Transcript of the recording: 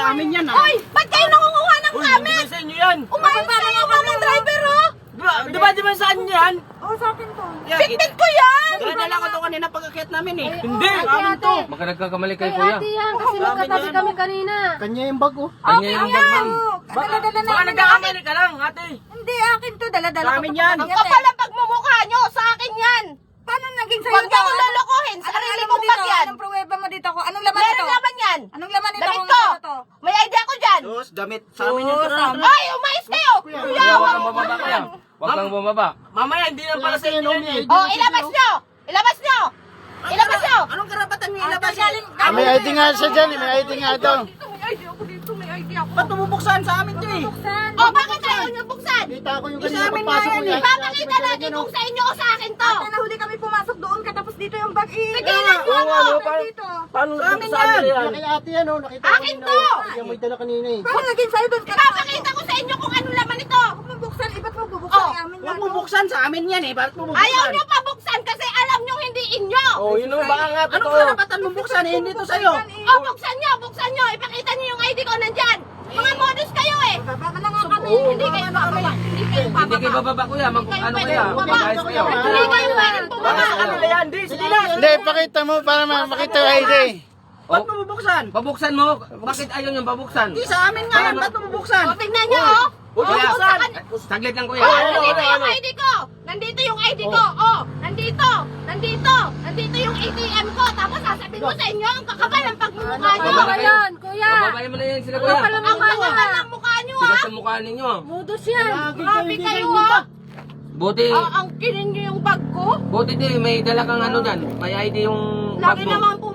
amin yan, ha? Hoy, ba't kayo nangunguha ng gamit? Hindi sa inyo yan. Umayos kayo mga driver, oh! Di ba saan yan? Oo, sa akin to. Bitbit ko yan! Dala ko to kanina pag-akit namin, eh. Hindi. Amin to. Baka nagkakamali kayo, Kay kuya. ate yan, kasi magkatabi kami kanina. Kanya yung bag, oh. Kanya yung bag, ma'am. Dala-dala Baka namin. nagkakamali ka lang, ate. Hindi, akin to. Dala-dala Sa ko amin to. yan. Ang kapal ang pagmumukha nyo, sa akin yan! Paano naging sa'yo Huwag niyo akong lolokohin, sarili kong bag yan! Anong pruweba mo dito ko? Anong laman Meron nito? naman yan! Anong laman nito? Damit kung ko! ano to? May idea ko dyan! Sus, damit. Sa amin yung tara. Ay, umayos kayo! Kuya, Kuya, huwag kang bumaba, kuya. Huwag kang bumaba. Mamaya, hindi na para sa inyo yan, eh. Oh, ilabas nyo! Ilabas nyo! Ilabas nyo! Anong karapatan niyo ilabas? May ID nga siya dyan, may ID nga ito. May idea ako dito. May idea ako. Ba't bubuksan sa amin to, eh? Buksan. Oh, bakit ayaw nyo buksan? Kita ko yung Isa kanina amin pagpasok nga ko yan, yan. Ipapakita natin kung sa inyo o sa akin to! Ate, nahuli kami pumasok doon ka tapos dito yung bag eh. Tigilan nyo ako! Dito. Paano Sa amin saan yan. nila yan? Kay ate yan, oh, nakita ko Akin kanina. to! Yan mo yung dala kanina eh. Paano naging sa'yo doon ka? Ipapakita ko sa inyo kung anong laman ito! Huwag mo buksan. Iba't mo bubuksan. Oh, Eh, amin Huwag yan. bubuksan sa amin yan, eh. Bakit bubuksan? Ayaw nyo pabuksan kasi alam nyo hindi inyo! Oh, yun naman, baka nga Anong totoo. karapatan bubuksan, eh? Hindi to sa'yo. Oh, buksan nyo! Buksan nyo! Ipakita nyo yung ID ko nandyan! Mga modus kayo eh! Baba ka na nga kami. Hindi kayo bababa! Hindi kayo Hindi kayo bababa! bababa, kuya. Ano pwede kaya? bumaba. Mag-ayos kayo. Hindi kayo pwedeng bumaba! Baka ano na yan? Di, sige na. Hindi, pakita mo para makita yung ID. Ba't mo bubuksan? Pabuksan mo. Bakit ayaw niyang pabuksan? Hindi, sa amin nga yan. Ba't mo bubuksan? O, tingnan nyo oh! Kuya, Oh, saglit lang, kuya. Oh, nandito yung ID ko! Nandito yung ID ko! Oh, nandito! Nandito! Nandito yung ATM ko! Tapos sasabihin ko sa inyo, ang kakapal ang pagmumukha nyo! Bababa Ano kayo. yan, kuya? Bababayin mo na yan sila, kuya. Kapal ang Ang kakapal ng mukha nyo Sila ha! sa mukha ninyo. Modus yan. Grabe kayo ha! Buti, Ang kinin nyo yung bag ko? buti di, may dala kang ano dyan. May ID yung bag Lagi mo. naman po